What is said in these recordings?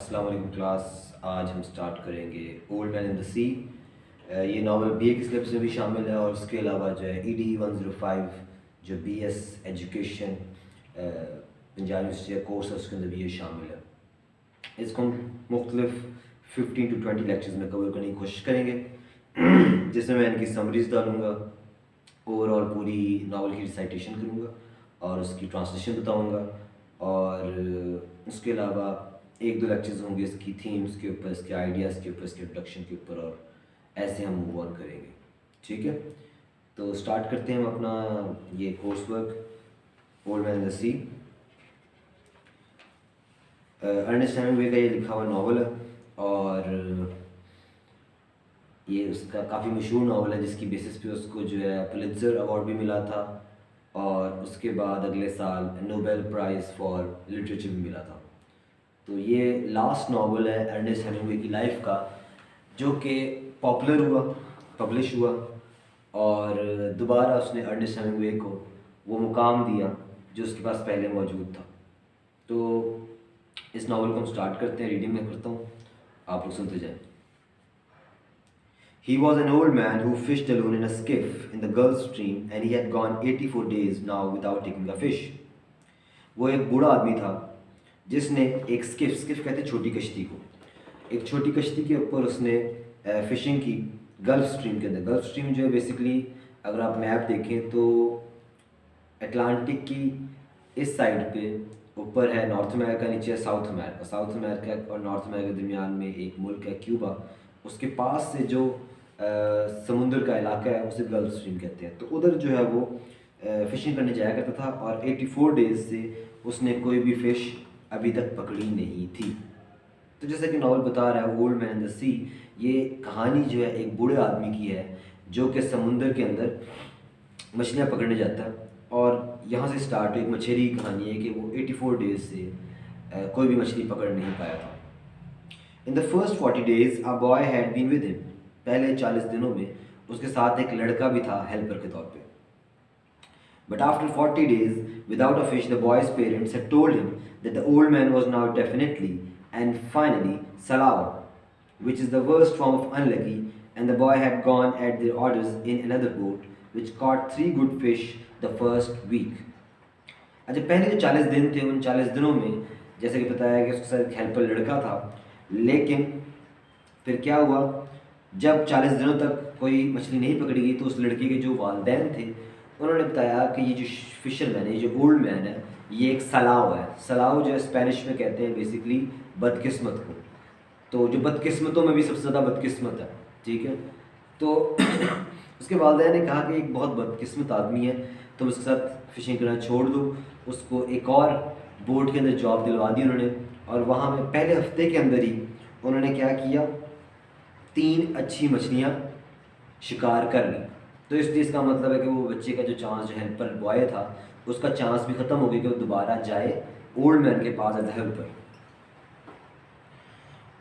अस्सलाम वालेकुम क्लास। आज हम स्टार्ट करेंगे ओल्ड मैन इन द सी। ये नावल BA की स्लिप्स में भी शामिल है और उसके अलावा जो है ED 105 जो BS एजुकेशन पंजाब यूनिवर्सिटी का कोर्स है उसके अंदर भी ये शामिल है। इसको हम मुख्तलिफ 15 to 20 लेक्चर्स में कवर करने की कोशिश करेंगे जिसमें मैं इनकी समरीज डालूँगा, ओवरऑल पूरी नावल की रिसाइटेशन करूँगा और उसकी ट्रांसलेशन बताऊँगा और उसके अलावा एक दो लेक्चर्स होंगे इसकी थीम्स के ऊपर, इसके आइडियाज़ के ऊपर, इसके इंट्रोडक्शन के ऊपर और ऐसे हम मूव ऑन करेंगे। ठीक है, तो स्टार्ट करते हैं हम अपना ये course work old man in the sea. Ernest Hemingway का ये लिखा हुआ नावल है और ये उसका काफ़ी मशहूर नावल है जिसकी बेसिस पे उसको जो है पुलित्ज़र अवार्ड भी मिला था और उसके बाद अगले साल नोबेल प्राइज़ फॉर लिटरेचर भी मिला था। तो ये लास्ट नावल है अर्नेस्ट हेमिंग्वे की लाइफ का जो कि पॉपुलर हुआ, पब्लिश हुआ और दोबारा उसने अर्नेस्ट हेमिंग्वे को वो मुकाम दिया जो उसके पास पहले मौजूद था। तो इस नावल को हम स्टार्ट करते हैं, रीडिंग में करता हूँ, आप लोग सुनते जाएं। He was an old man who fished alone in a skiff in the Gulf Stream and he had gone 84 days now without taking a fish. वो एक बूढ़ा आदमी था जिसने एक स्किफ कहते हैं छोटी कश्ती को, एक छोटी कश्ती के ऊपर उसने फ़िशिंग की गल्फ़ स्ट्रीम के अंदर। गल्फ़ स्ट्रीम जो है बेसिकली अगर आप मैप देखें तो अटलांटिक की इस साइड पे ऊपर है नॉर्थ अमेरिका, नीचे है साउथ अमेरिका। साउथ अमेरिका और नॉर्थ अमेरिका के दरमियान में एक मुल्क है क्यूबा, उसके पास से जो समुंदर का इलाका है उसे गल्फ़ स्ट्रीम कहते हैं। तो उधर जो है वो फ़िशिंग करने जाया करता था और 84 डेज़ से उसने कोई भी फ़िश अभी तक पकड़ी नहीं थी। तो जैसा कि नावल बता रहा है ओल्ड मैन इन द सी, ये कहानी जो है एक बूढ़े आदमी की है जो कि समुंदर के अंदर मछलियाँ पकड़ने जाता है और यहाँ से स्टार्ट एक मछली की कहानी है कि वो 84 डेज़ से कोई भी मछली पकड़ नहीं पाया था। In the first 40 days a boy had been with him. पहले 40 दिनों में उसके साथ एक लड़का भी था हेल्पर के तौर पे। But after 40 days without a fish, the boy's parents had told him that the old man was now definitely and finally Salau, which is the worst form of unlucky, and the boy had gone at their orders in another boat, which caught 3 good fish the first week. अच्छा, पहले जो 40 दिन थे उन 40 दिनों में जैसे कि बताया कि उसके साथ हेल्पर लड़का था, लेकिन फिर क्या हुआ, जब 40 दिनों तक कोई मछली नहीं पकड़ी गई तो उस लड़के के जो वालिदैन थे उन्होंने बताया कि ये जो फिशरमैन है, ये जो ओल्ड मैन है, ये एक सलाव है। सलाव जो है स्पेनिश में कहते हैं बेसिकली बदकिस्मत को। तो जो बदकिस्मतों में भी सबसे ज़्यादा बदकिस्मत है, ठीक है। तो उसके वालिदैन ने कहा कि एक बहुत बदकिस्मत आदमी है, तुम उसके साथ फ़िशिंग करना छोड़ दो। उसको एक और बोट के अंदर जॉब दिलवा दी उन्होंने और वहाँ में पहले हफ्ते के अंदर ही उन्होंने क्या किया, 3 अच्छी मछलियाँ शिकार कर ली। तो इसलिए इसका मतलब है कि वो बच्चे का जो चांस, जो हेल्पर बॉय था, उसका चांस भी ख़त्म हो गया कि वो दोबारा जाए ओल्ड मैन के पास as a helper.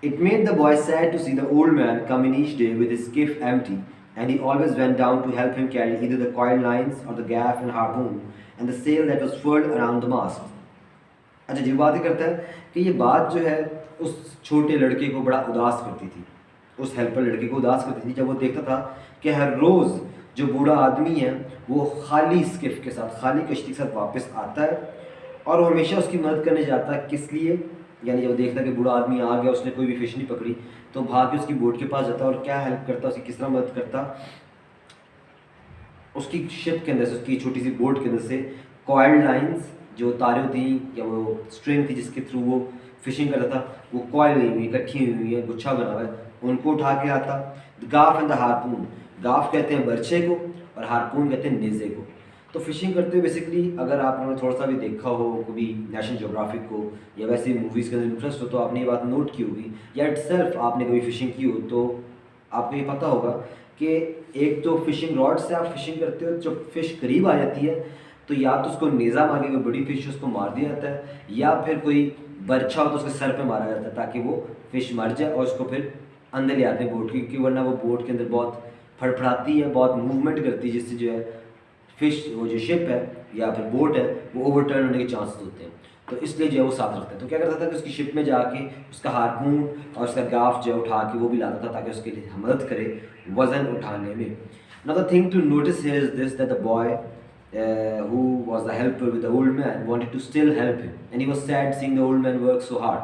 It made the boy sad to see the old man come in each day with his skiff empty, and he always went down to help him carry either the coiled lines or the gaff and harpoon and the sail that was furled around the mast. अच्छा जी, बात ही करता है कि ये बात जो है उस छोटे लड़के को बड़ा उदास करती थी, उस हेल्पर लड़के को उदास करती थी जब वो देखता था कि हर रोज़ जो बूढ़ा आदमी है वो खाली स्किफ के साथ, खाली कश्ती के साथ वापस आता है और वो हमेशा उसकी मदद करने जाता है। किस लिए? यानी जब देखता कि बूढ़ा आदमी आ गया, उसने कोई भी फ़िश नहीं पकड़ी, तो भाग के उसकी बोट के पास जाता और क्या हेल्प करता, उसकी किस तरह मदद करता, उसकी शिप के अंदर से, उसकी छोटी सी बोट के अंदर से कॉइल्ड लाइंस जो तारें होती या वो स्ट्रिंग थी जिसके थ्रू वो फिशिंग करता था, वो कॉइल नहीं हुई, इकट्ठी हुई है, गुच्छा बना हुआ है, उनको उठा के आता। गाफ एंड द हारपून, गाफ कहते हैं बर्छे को और हारपून कहते हैं नेज़े को। तो फिशिंग करते हुए बेसिकली अगर आपने थोड़ा सा भी देखा हो कभी नेशनल ज्योग्राफिक को या वैसे मूवीज़ के अंदर इंटरेस्ट हो तो आपने ये बात नोट की होगी या इटसेल्फ आपने कभी फ़िशिंग की हो तो आपको ये पता होगा कि एक तो फिशिंग रॉड से आप फिशिंग करते हो, जब फिश करीब आ जाती है तो या तो उसको नेज़ा मार के कोई बड़ी फिश उसको मार दिया जाता है या फिर कोई बर्छा हो तो उसके सर पे मारा जाता है ताकि वो फिश मर जाए और उसको फिर अंदर ले आते हैं बोट की, क्योंकि वरना वो बोट के अंदर बहुत फड़फड़ाती है, बहुत मूवमेंट करती है, जिससे जो है फिश, वो जो शिप है या फिर बोट है, वो ओवरटर्न होने के चांसेस होते हैं। तो इसलिए जो है वो साथ रखता है। तो क्या करता था कि उसकी शिप में जाके उसका हारपून और उसका गाफ जो है उठा के वो भी लाता था ताकि उसके लिए मदद करे वज़न उठाने में। Another thing to notice here is this, that the boy who was the helper with the old man wanted to still help him and he was sad seeing the old man work so hard.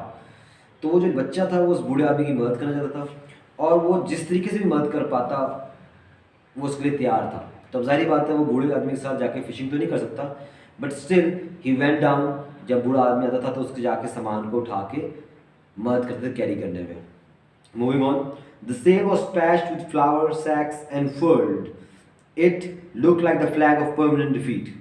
तो वो जो बच्चा था वो उस बूढ़े आदमी की मदद करना चाहता था और वो जिस तरीके से भी मदद कर पाता वो उसके लिए तैयार था। तो अब जाहिर बात है वो बूढ़े आदमी के साथ जाके फिशिंग तो नहीं कर सकता, but still he went down. जब बूढ़ा आदमी आता था तो उसके जाके सामान को उठा के मदद करते थे कैरी करने में। Moving on, the sail was patched with flour sacks and furled, it look like the flag of permanent defeat.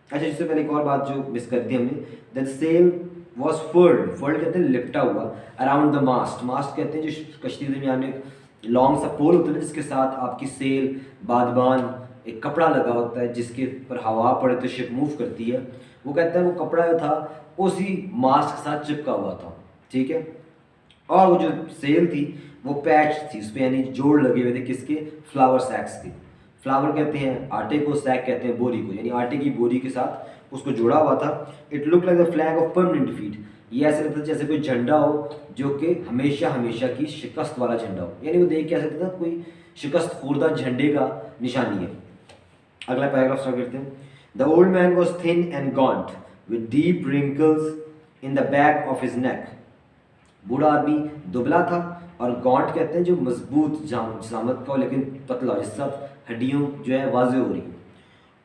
अच्छा, इससे पहले एक और बात जो मिस कर दी हमने, द सेल वॉज फर्ल्ड, फर्ल्ड कहते हैं लिपटा हुआ, अराउंड द मास्ट, मास्ट कहते हैं जो कश्ती दरमियान में लॉन्ग सा पोल होता है जिसके साथ आपकी सेल बादबान एक कपड़ा लगा होता है जिसके पर हवा पड़े तो शिप मूव करती है। वो कहता है वो कपड़ा जो था उसी मास्ट के साथ चिपका हुआ था, ठीक है। और वो जो सेल थी वो पैच थी, उस पर यानी जोड़ लगे हुए थे किसके, फ्लावर सैक्स के। फ्लावर कहते हैं आटे को, सैक कहते हैं बोरी को, यानी आटे की बोरी के साथ उसको जोड़ा हुआ था। It look like the flag of permanent defeat, ये ऐसे लगता था जैसे कोई झंडा हो जो कि हमेशा हमेशा की शिकस्त वाला झंडा हो, यानी वो देख के ऐसा लगता था कोई शिकस्त खुर्दा झंडे का निशानी है। अगला पैराग्राफ स्टार्ट करते हैं। The old man was thin and gaunt with deep wrinkles in the back of his neck, बूढ़ा आदमी दुबला था और गॉन्ट कहते हैं जो मजबूत जामत का हो लेकिन पतला, जिसके साथ हड्डियों जो है वाज़ेह हो रही,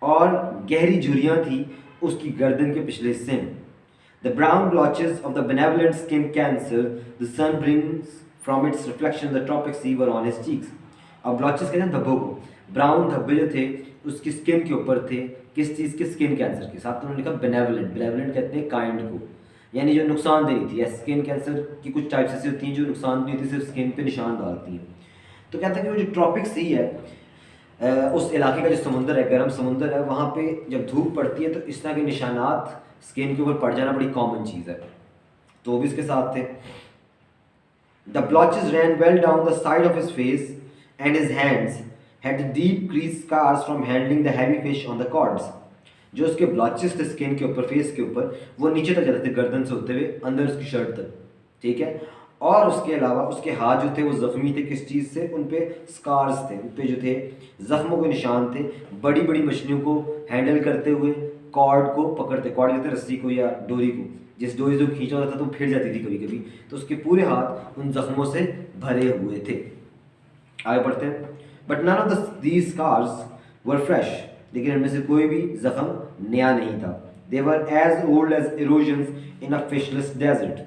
और गहरी झुर्रियाँ थी उसकी गर्दन के पिछले हिस्से में। The brown blotches of the benevolent skin cancer the sun brings from its reflection in the tropic sea were on his cheeks. अब ब्लॉचेस कहते हैं धब्बों को, ब्राउन धब्बे जो थे उसकी स्किन के ऊपर थे, किस चीज़ के, स्किन कैंसर के। साथ उन्होंने लिखा बेनेवलेंट, बेनेवलेंट कहते हैं काइंड को, यानी जो नुकसान दे रही थी। स्किन कैंसर की कुछ टाइप्स ऐसी होती हैं जो नुकसान नहीं होती, सिर्फ स्किन पे निशान डालती हैं। तो कहते हैं कि वो जो ट्रॉपिक सी है उस इलाके का जो समुंदर है, गर्म समुंदर है, वहाँ पे जब धूप पड़ती है तो इस तरह के निशानात स्किन के ऊपर पड़ जाना बड़ी कॉमन चीज़ है, तो वो भी इसके साथ थे। The blotches ran well down the side of his face and his hands had deep creased scars from handling the heavy fish on the cords. जो उसके ब्लॉचेस थे स्किन के ऊपर, फेस के ऊपर, वो नीचे तक जाते थे गर्दन से होते हुए अंदर उसकी शर्ट तक, ठीक है। और उसके अलावा उसके हाथ जो थे वो ज़ख्मी थे, किस चीज़ से, उन पे स्कार्स थे, उन पे जो थे ज़ख्मों के निशान थे। बड़ी बड़ी मछलियों को हैंडल करते हुए कॉर्ड को पकड़ते, कॉर्ड कहते हैं रस्सी को या डोरी को, जिस डोरी से खींचा होता था तो फिर जाती थी कभी कभी, तो उसके पूरे हाथ उन जख्मों से भरे हुए थे। आगे बढ़ते हैं। But none of these scars were fresh, लेकिन इनमें से कोई भी जख्म नया नहीं था। They were as old as erosions in a fishless desert,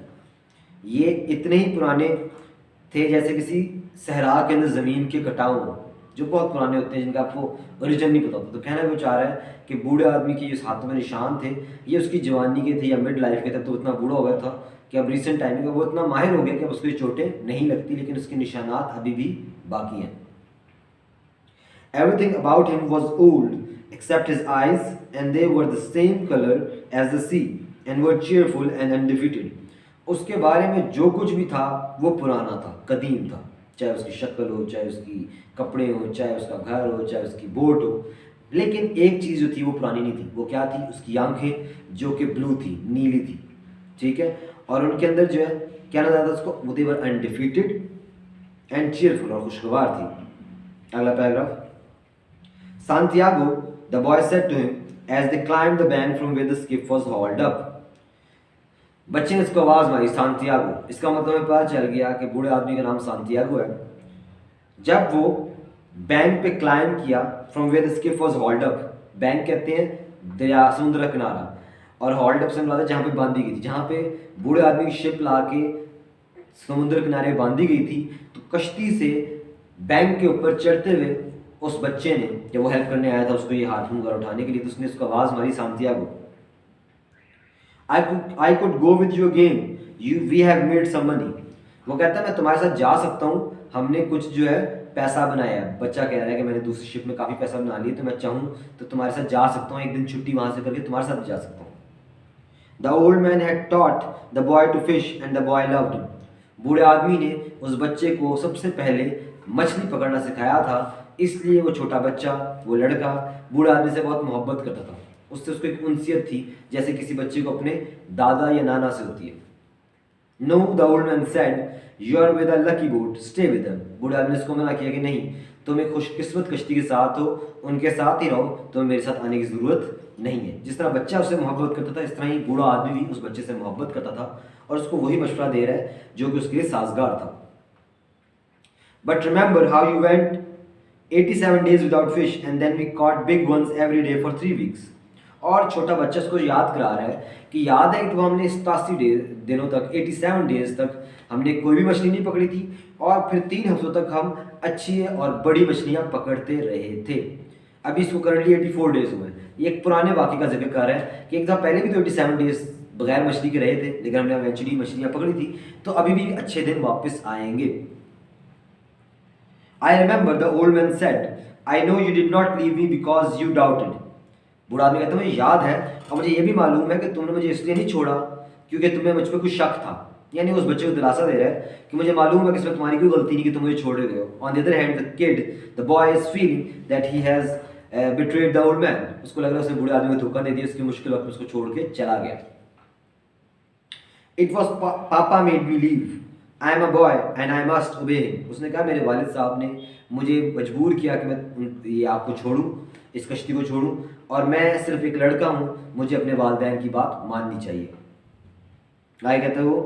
ये इतने ही पुराने थे जैसे किसी सहरा के अंदर ज़मीन के कटाव जो बहुत पुराने होते हैं, जिनका आपको ओरिजिन नहीं पता होता। तो कहना भी चाह रहा है कि बूढ़े आदमी के जो हाथों में निशान थे ये उसकी जवानी के थे या मिड लाइफ के थे, तो इतना बूढ़ा हो गया था कि अब रिसेंट टाइम में वो इतना माहिर हो गया कि अब उसको चोटें नहीं लगती, लेकिन उसके निशानात अभी भी बाकी हैं। Everything about him was old except his eyes, and they were the same color as the sea and were cheerful and undefeated. उसके बारे में जो कुछ भी था वो पुराना था, कदीम था, चाहे उसकी शक्ल हो, चाहे उसकी कपड़े हो, चाहे उसका घर हो, चाहे उसकी बोट हो, लेकिन एक चीज़ जो थी वो पुरानी नहीं थी। वो क्या थी? उसकी आंखें जो कि ब्लू थी, नीली थी, ठीक है। और उनके अंदर जो है क्या नजर आता उसको, वो दे वर अनडिफीटेड एंड चीयरफुल, और खुशगवार थी। अगला paragraph. Santiago, the boy said to him as they climbed the bank from where the skiff was hauled up. बच्चे ने इसको आवाज़ मारी, सांतियागो। इसका मतलब हमें पता चल गया कि बूढ़े आदमी का नाम सांतियागो है। जब वो बैंक पे क्लाइम किया, from where the skiff was hauled up, bank कहते हैं दरिया, समुद्र का किनारा, और हॉल्ड अप से मतलब जहाँ पे बांधी गई थी, जहाँ पे बूढ़े आदमी की शिप ला के समुद्र किनारे बांधी गई थी। तो कश्ती से बैंक के ऊपर चढ़ते हुए उस बच्चे ने, जब वो हेल्प करने आया था उसको ये हाथ मुंह उठाने के लिए, तो उसने उसको आवाज़ मारी, Santiago, I could go with you again. We have made some money. वो कहता है मैं तुम्हारे साथ जा सकता हूँ, हमने कुछ जो है पैसा बनाया है। बच्चा कह रहा है कि मैंने दूसरी शिप में काफ़ी पैसा बना लिया, तो मैं चाहूँ तो तुम्हारे साथ जा सकता हूँ, एक दिन छुट्टी वहाँ से करके तुम्हारे साथ जा सकता हूँ। The old man had taught the boy to fish and the boy loved him. बूढ़े आदमी ने उस बच्चे को सबसे पहले मछली पकड़ना सिखाया था, इसलिए वो छोटा बच्चा, वो लड़का बूढ़े आदमी से बहुत मोहब्बत करता था। उससे उसको एक उनसियत थी, जैसे किसी बच्चे को अपने दादा या नाना से होती है। No, the old man said, you are with a lucky boat, stay with them. बूढ़े आदमी ने उसको मना किया कि नहीं, तुम एक खुशकिस्मत कश्ती के साथ हो, उनके साथ ही रहो, तुम्हें मेरे साथ आने की ज़रूरत नहीं है। जिस तरह बच्चा उससे मोहब्बत करता था, इस तरह ही बूढ़ा आदमी भी उस बच्चे से मोहब्बत करता था और उसको वही मशवरा दे रहा है जो कि उसके लिए साजगार था। But remember how you went 87 days without fish and then we caught big ones every day for 3 weeks। और छोटा बच्चा उसको याद करा रहा है कि याद है कि तो हमने 87 दिनों तक, 87 डेज तक हमने कोई भी मछली नहीं पकड़ी थी और फिर 3 हफ्तों तक हम अच्छी और बड़ी मछलियां पकड़ते रहे थे। अभी इसको करंटली 84 डेज हुए हैं। ये एक पुराने वाक़े का जिक्र कर रहा है कि एक दफ़ा पहले भी तो 87 डेज बगैर मछली के रहे थे, लेकिन हमने एवेंचुअली मछलियाँ पकड़ी थी, तो अभी भी अच्छे दिन वापस आएंगे। I remember the old man said, I know you did not leave me because you doubted। बूढ़ा आदमी कहता है मुझे याद है और मुझे ये भी मालूम है कि तुमने मुझे इसलिए नहीं छोड़ा क्योंकि तुम्हें मुझ पर कुछ शक था। यानी उस बच्चे को दिलासा दे रहा है कि मुझे मालूम है कि इसमें तुम्हारी कोई गलती नहीं कि तुम मुझे छोड़ गए हो। On the other hand the kid, the boy is feeling that he has betrayed the old man. उसको लग रहा है उसने बूढ़े आदमी को धोखा दे दिया, उसकी मुश्किल वक्त में उसको छोड़ के चला गया। इट वॉज पापा made me leave, I am a boy and I must ओबे हिम। उसने कहा मेरे वालिद साहब ने मुझे मजबूर किया कि मैं ये आपको छोड़ूं, इस कश्ती को छोड़ूं, और मैं सिर्फ एक लड़का हूं, मुझे अपने वालिदैन की बात माननी चाहिए। आगे कहते वो,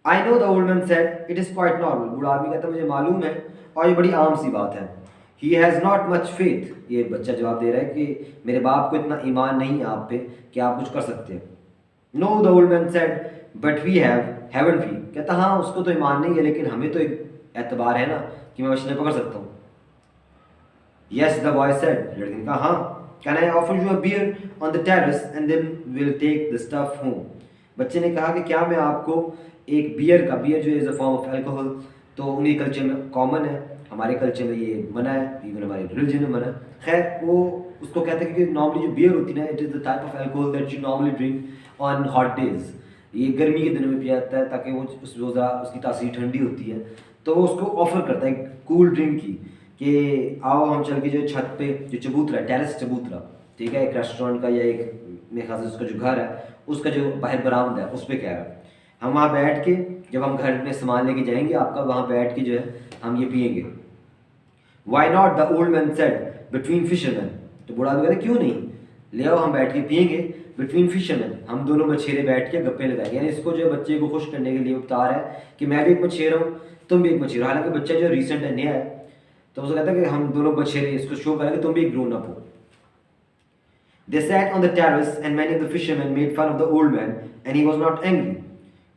I know the old man said, it is quite normal. बूढ़ा आदमी कहता मुझे मालूम है और ये बड़ी आम सी बात है। He has not much faith. ये बच्चा जवाब दे रहा है कि मेरे बाप को इतना ईमान नहीं है आप पे कि आप कुछ कर सकते हैं। No, the old man said, but we haven't we. कहता हाँ उसको तो ईमान नहीं है, लेकिन हमें तो एक एतबार है ना कि मैं मछलियाँ पकड़ सकता हूँ। यस, द बॉय सेड, लड़के ने कहा हाँ, can I offer you a beer on the terrace and then will take the stuff home. बच्चे ने कहा कि क्या मैं आपको एक बियर जो is a form of alcohol, तो उन्हीं कल्चर में कॉमन है, हमारे कल्चर में ये मना है, इवन हमारे रिलीजन में मना है। खैर वो उसको कहते हैं कि नॉर्मली जो बियर होती है ना, it is the type of alcohol that you normally drink on hot days. ये गर्मी के दिनों में पिया जाता है ताकि वो उस रोज़ा उसकी तासीर ठंडी होती है, तो वो उसको ऑफर करता है कूल ड्रिंक की कि आओ हम चल के जो छत पे जो चबूतरा, टेरेस चबूतरा, ठीक है, एक रेस्टोरेंट का या एक मेरे ख्याल से उसका जो घर है उसका जो बाहर बरामदा है उस पर कह रहा है, हम वहाँ बैठ के जब हम घर में सामान लेके जाएंगे आपका, वहाँ बैठ के जो है हम ये पियेंगे। Why not, the old man said, between fisherman. तो बूढ़ा आदमी कहता क्यों नहीं, ले आओ हम बैठ के पियेंगे बिटवीन फिशरमैन, हम दोनों मछेरे बैठ के गप्पे लगाएंगे। यानी इसको जो बच्चे को खुश करने के लिए बता रहा है कि मैं भी एक मछेरा हूँ, तुम भी एक मछेरा। हालांकि बच्चा जो रिसेंट है, नया है, तो उसको कहता है कि हम दोनों मछेरे, इसको शो करें कि तुम भी एक ग्रोन अप हो। They sat on the terrace and many of the fishermen made fun of the old man and he was not angry।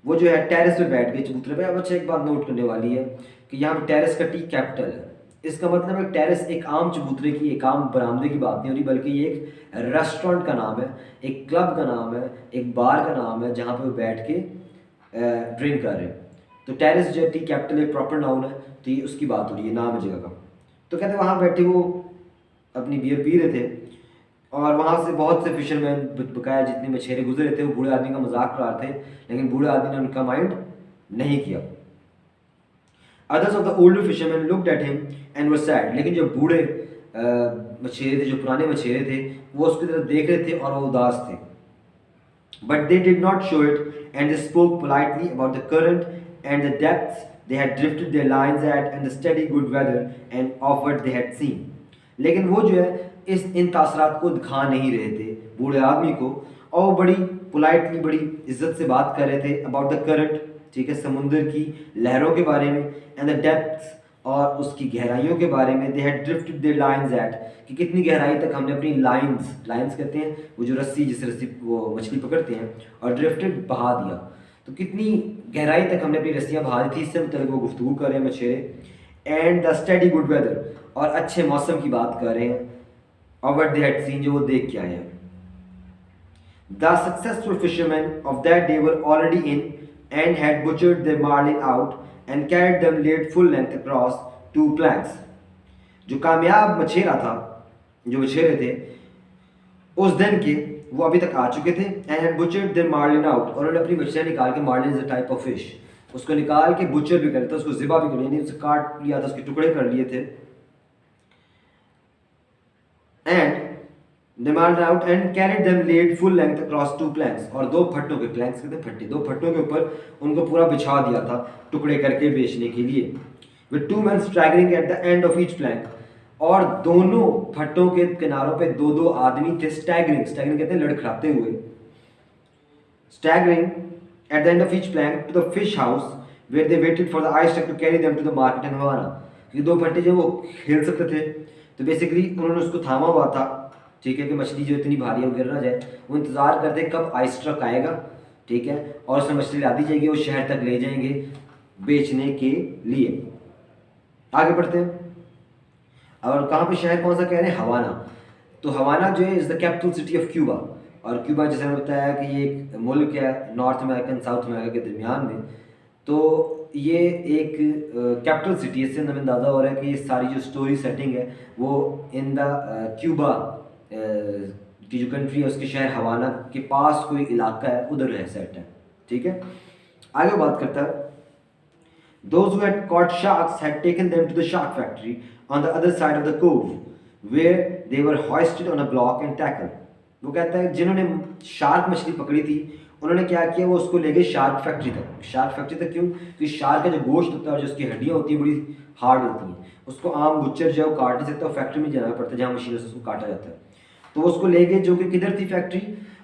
वो जो है टेरेस पे बैठ गए चबूतरे पे। अब अच्छा एक बात नोट करने वाली है कि यहाँ पे टेरेस का टी कैपिटल है। इसका मतलब है टेरेस एक आम चबूतरे की, एक आम बरामदे की बात नहीं हो रही, बल्कि ये एक रेस्टोरेंट का नाम है, एक क्लब का नाम है, एक बार का नाम है जहाँ पे वो बैठ के ड्रिंक कर रहे हैं। तो टेरेस जो टी कैपिटल एक प्रॉपर नाउन है, तो ये उसकी बात हो रही है, नाम है जगह का। तो कहते वहाँ बैठे वो अपनी बियर पी रहे थे और वहाँ से बहुत से फिशरमैन, बकाया जितने मछेरे गुजरे थे, वो बूढ़े आदमी का मजाक उड़ा रहे थे, लेकिन बूढ़े आदमी ने उनका माइंड नहीं किया। Others of the older fisherman looked at him and were sad. लेकिन जो बूढ़े मछेरे थे, जो पुराने मछेरे थे, वो उसकी तरफ देख रहे थे और वो उदास थे। But they did not show it and they spoke politely about the current and the depths they had drifted their lines at and the steady good weather and of what they had seen। लेकिन वो जो है इस इन तासरात को दिखा नहीं रहे थे बूढ़े आदमी को, और वो बड़ी पोलाइटली, बड़ी इज्जत से बात कर रहे थे अबाउट द करंट, ठीक है, समुंदर की लहरों के बारे में, एंड द डेप्थ्स, और उसकी गहराइयों के बारे में। They had drifted their lines at, कि कितनी गहराई तक हमने अपनी लाइंस कहते हैं वो जो रस्सी, जिस रस्सी वो मछली पकड़ते हैं, और ड्रिफ्टेड बहा दिया, तो कितनी गहराई तक हमने अपनी रस्सियाँ बहा दी थी। इससे मतलब वो गुफ्तगू कर रहे हैं मछेरे। And the steady good weather, और अच्छे मौसम की बात कर रहे हैं, और व्हाट दे हैड सीन, जो वो देख के आए हैं। The successful fisherman of that day were already in and had butchered their marlin out and carried them laid full length across 2 planks। जो कामयाब मछेरा था, जो मछेरे थे उस दिन के, वो अभी तक आ चुके थे। And butchered their marlin out, और उन्होंने अपनी मछलियाँ निकाल के, marlin is a type of fish, उसको निकाल के बुचर भी करते, उसको ज़िबा भी कर लिया, उसे काट लिया था, उसके टुकड़े कर लिए थे। And They marched out and carried them laid full length across two planks, और दो फट्टों के planks कहते हैं फट्टे, दो फट्टों के ऊपर उनको पूरा बिछा दिया था टुकड़े करके बेचने के लिए. With two men staggering at the end of each plank, और दोनों फट्टों के किनारों पे दो दो आदमी थे. स्टैगरिंग, स्टैगरिंग कहते हैं लड़खड़ाते हुए. Staggering at the end of each plank to the fish house where they waited for the ice truck to carry them to the market in Havana. क्योंकि दो फट्टे जो वो खेल सकते थे, तो बेसिकली उन्होंने उसको थामा हुआ था, ठीक है, कि मछली जो इतनी भारी है वो गिर ना जाए. वो इंतज़ार करते कब आइस ट्रक आएगा, ठीक है, और उसमें मछली ला दी जाएगी, वो शहर तक ले जाएंगे बेचने के लिए. आगे बढ़ते हैं. और कहाँ पे शहर कौन सा कह रहे हैं? हवाना. तो हवाना जो है is the capital city of Cuba. और क्यूबा जैसे मैंने बताया कि ये एक मुल्क है नॉर्थ अमेरिकन साउथ अमेरिका के दरमियान में. तो ये एक कैपिटल सिटी है. इससे हमें अंदाज़ा हो रहा है कि ये सारी जो स्टोरी सेटिंग है वो इन द क्यूबा की जो कंट्री है उसके शहर हवाना के पास कोई इलाका है, उधर है सेट है. ठीक है, आगे बात करता है. Those who had caught sharks had taken them to the shark factory on the other side of the cove, where they were hoisted on a block and tackled. वो कहता है जिन्होंने शार्क मछली पकड़ी थी उन्होंने क्या किया, वो उसको ले गए शार्क फैक्ट्री तक. शार्क फैक्ट्री तक क्यों? क्योंकि शार्क का जो गोश्त होता है और जो उसकी हड्डियाँ होती हैं बड़ी हार्ड होती हैं, उसको आम बुच्चर जो है वो काट नहीं सकता, फैक्ट्री में जाना पड़ता है जहाँ मशीनों से उसको काटा जाता है. तो वो उसको ले गए, जो कि किधर थी factory?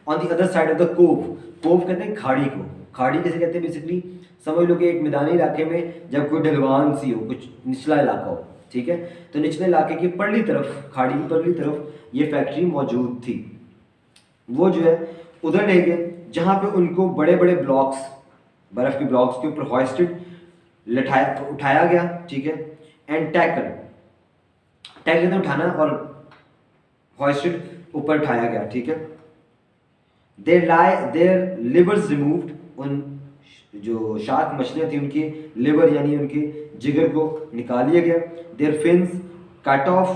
On the other side of the cove. Cove कहते हैं खाड़ी को. खाड़ी कैसे कहते हैं? बेसिकली समझ लो कि एक मैदानी इलाके में जब कोई ढलवान सी हो, कुछ निचला इलाका हो, ठीक है, तो निचले इलाके की परली तरफ, खाड़ी की परली तरफ ये फैक्ट्री मौजूद थी. वो जो है उधर ले गए जहाँ पे उनको बड़े बड़े ब्लॉक्स, बर्फ़ के ब्लॉक्स के ऊपर हॉइस्टेड उठाया गया, ठीक है, एंड टैकल उठाना और हॉइस्टेड ऊपर उठाया गया, ठीक है. Their livers removed. उन जो शार्क मछलियाँ थी उनके लिवर यानी उनके जिगर को निकाल लिया गया. देयर फिन्स कट ऑफ,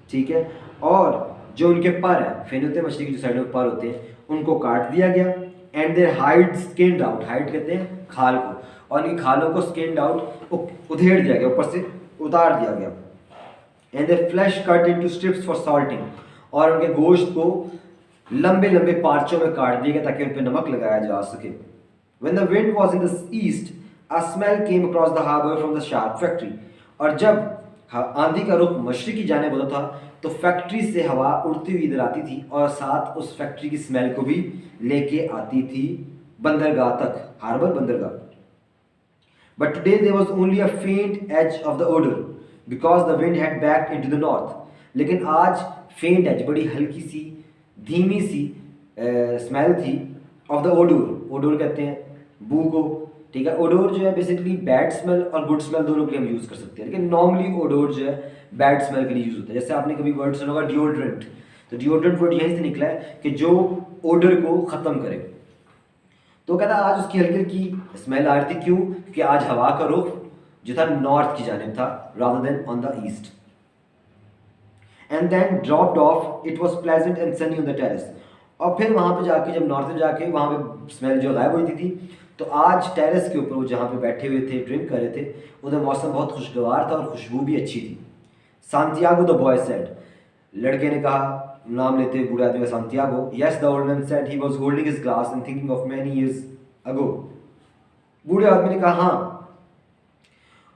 ठीक है, और जो उनके पर है, फिन होते हैं मछली के जो साइड में पर होते हैं, उनको काट दिया गया. And their hide skinned out. Hide कहते हैं खाल को, और इन खालों को स्किन्ड आउट उधेड़ दिया गया, ऊपर से उतार दिया गया. And their flesh cut into strips for salting. और उनके गोश्त को लंबे लंबे पार्चों में काट दिया गया ताकि उन पर नमक लगाया जा सके. When the wind was in the east, a smell came across the harbor from the shark factory. और जब आंधी का रुख मशरिक की जाने होता था तो फैक्ट्री से हवा उड़ती हुई इधर आती थी और साथ उस फैक्ट्री की स्मेल को भी लेके आती थी बंदरगाह तक, हार्बर बंदरगाह. But today there was only a faint edge of the odor because the wind had backed into the north. लेकिन आज फेंट एज, बड़ी हल्की सी धीमी सी स्मेल थी ऑफ द ओडोर. ओडोर कहते हैं बू को, ठीक है. ओडोर जो है बेसिकली बैड स्मेल और गुड स्मेल दोनों के लिए हम यूज़ कर सकते हैं, लेकिन नॉर्मली ओडोर जो है बैड स्मेल के लिए यूज़ होता है. जैसे आपने कभी वर्ड सुना होगा डिओड्रेंट, तो डिओड्रेंट वर्ड यहीं से निकला है कि जो ओडर को ख़त्म करे. तो कहता है आज उसकी हल्की हल्की स्मेल आ रही थी. क्यों? क्योंकि आज हवा का रुख जो था नॉर्थ की जानिब था rather than on the east. And then dropped off. It was pleasant and sunny on the terrace. और फिर वहाँ पे जाके जब नॉर्थ में जाके वहाँ पे स्मेल जो गायब हुई थी, तो आज टेरेस के ऊपर वो जहाँ पे बैठे हुए थे, ड्रिंक कर रहे थे, उधर मौसम बहुत खुशगवार था और खुशबू भी अच्छी थी. Santiago the boy said. लड़के ने कहा, नाम लेते हुए बूढ़े आदमी का, Santiago. Yes the old man said he was holding his glass and thinking of many years ago. बूढ़े आदमी ने कहा हाँ,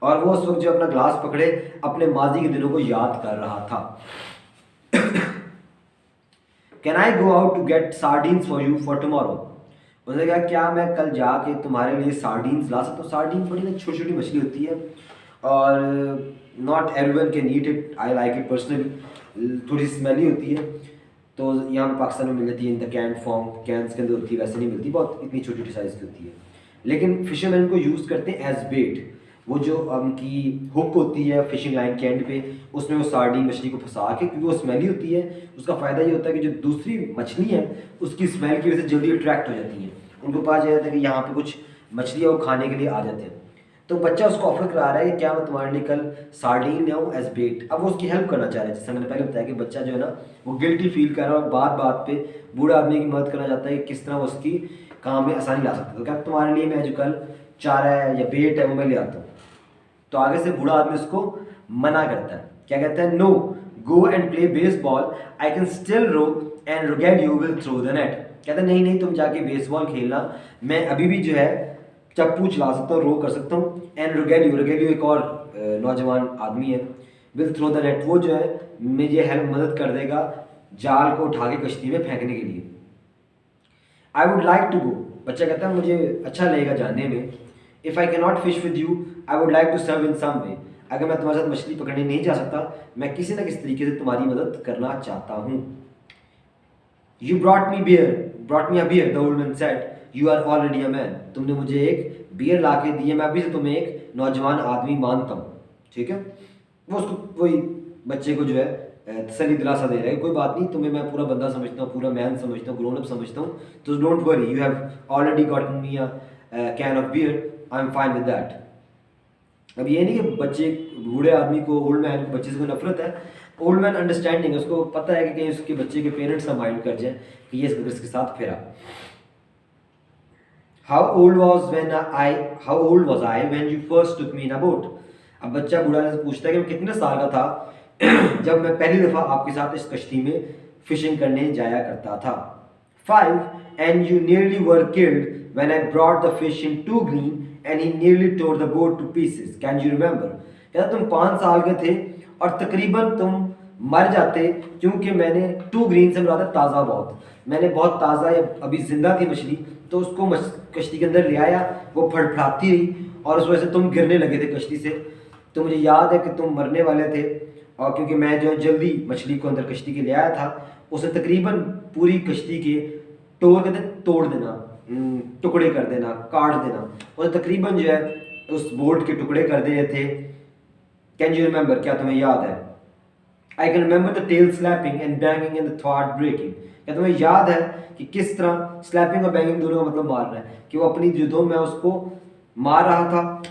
और वो उस वक्त जो अपना ग्लास पकड़े अपने माजी के दिनों को याद कर रहा था. Can I go out to get sardines for you for tomorrow. उसने कहा क्या मैं कल जाके तुम्हारे लिए सार्डीन्स ला सकता हूँ. सार्डीन बड़ी ना छोटी छोटी मछली होती है और not everyone can eat it. I like it personally. थोड़ी स्मेली होती है, तो यहाँ पे पाकिस्तान में मिल जाती है in the can form, cans के अंदर होती है, वैसे नहीं मिलती, बहुत इतनी छोटी छोटी साइज़ की होती है. लेकिन फिशरमैन को यूज़ करते हैं एज बेट. वो जो उनकी हुक होती है फिशिंग लाइन के एंड पे, उसमें वो सार्डीन मछली को फंसा के, क्योंकि वो स्मेली होती है, उसका फ़ायदा ये होता है कि जो दूसरी मछली है उसकी स्मेल की वजह से जल्दी अट्रैक्ट हो जाती हैं. उनको पता चल जाता है कि यहाँ पे कुछ मछली है, वो खाने के लिए आ जाते हैं. तो बच्चा उसको ऑफर करा रहा है कि क्या मैं तुम्हारे लिए कल सार्डीन ले आऊँ एज बेट. अब वो उसकी हेल्प करना चाह रहा है. जैसे मैंने पहले बताया कि बच्चा जो है ना वो गिल्टी फील कर रहा है और बात बात पे बूढ़े आदमी की मदद करना चाहता है कि किस तरह वो उसकी काम में आसानी ला सकता है. तो क्या तुम्हारे लिए मैं जो कल चारा है या बेट है वो मैं ले आता हूँ. तो आगे से बूढ़ा आदमी उसको मना करता है. क्या कहता है? No, go and play baseball. I can still row and Rogelio will throw the net. कहता नहीं नहीं तुम जाके बेसबॉल खेलना, मैं अभी भी जो है चप्पू चला सकता हूँ, रो कर सकता हूँ। एंड रोगेलियो, रोगेलियो एक और नौजवान आदमी है, विल थ्रो द नेट, वो जो है मुझे हेल्प मदद कर देगा जाल को उठा के कश्ती में फेंकने के लिए। I would like to go, बच्चा कहता है मुझे अच्छा लगेगा जाने में। If I can not fish with you I would like to serve in some way, अगर मैं तुम्हारे साथ मछली पकड़ने नहीं जा सकता, मैं किसी न किसी तरीके से तुम्हारी मदद करना चाहता हूँ। You brought me a beer, the old man said, you are already a man, तुमने मुझे एक बियर ला के दी है, मैं अभी से तुम्हें एक नौजवान आदमी मानता हूँ। ठीक है, वो उसको वही बच्चे को जो है तसल्ली दिलासा दे रहा है, कोई बात नहीं, तुम्हें मैं पूरा बंदा समझता हूँ, पूरा मैन समझता हूँ, ग्रोन अप समझता हूँ, तो don't worry, you have already gotten me a can of beer, I am fine with that. अब ये नहीं कि बच्चे बूढ़े आदमी को, ओल्ड मैन को बच्चे से कोई नफरत है, ओल्ड मैन अंडरस्टैंडिंग है, उसको पता है कि कहीं उसके बच्चे के पेरेंट्स का माइंड कर जाए कि ये इसके साथ फिरा। How old was I when you first took me in a boat? अब बच्चा बूढ़ा से पूछता है कि मैं कितने साल का था जब मैं पहली दफ़ा आपके साथ इस कश्ती में फिशिंग करने जाया करता था। 5 and you nearly were killed when I brought the fish in too green and he nearly tore the boat to pieces. Can you remember? कहता तुम 5 साल के थे और तकरीबन तुम मर जाते क्योंकि मैंने टू ग्रीन से मुराद ताज़ा, बहुत मैंने बहुत ताज़ा या अभी जिंदा थी मछली, तो उसको कश्ती के अंदर ले आया, वो फड़फड़ाती रही और उस वजह से तुम गिरने लगे थे कश्ती से, तो मुझे याद है कि तुम मरने वाले थे, और क्योंकि मैं जो जल्दी मछली को अंदर कश्ती के ले आया था, उसे तकरीबन पूरी कश्ती के तोड़ देना, टुकड़े कर देना, काट देना, और तकरीबन जो है उस बोट के टुकड़े कर दिए थे। कैन यू रिमेंबर, क्या तुम्हें याद है? I can remember the tail slapping and banging and the throat breaking, क्या तुम्हें याद है कि किस तरह स्लैपिंग और बैंगिंग दोनों का मतलब मारना है, कि वो अपनी जुदों में उसको मार रहा था,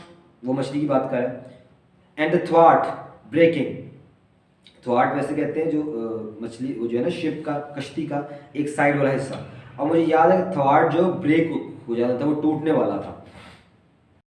वो मछली की बात कर रहा है। And the throat breaking, throat वैसे कहते हैं जो मछली, वो जो है ना शिप का, कश्ती का एक साइड वाला हिस्सा, और मुझे याद है कि थ्रॉट जो ब्रेक हो जाता था, वो टूटने वाला था।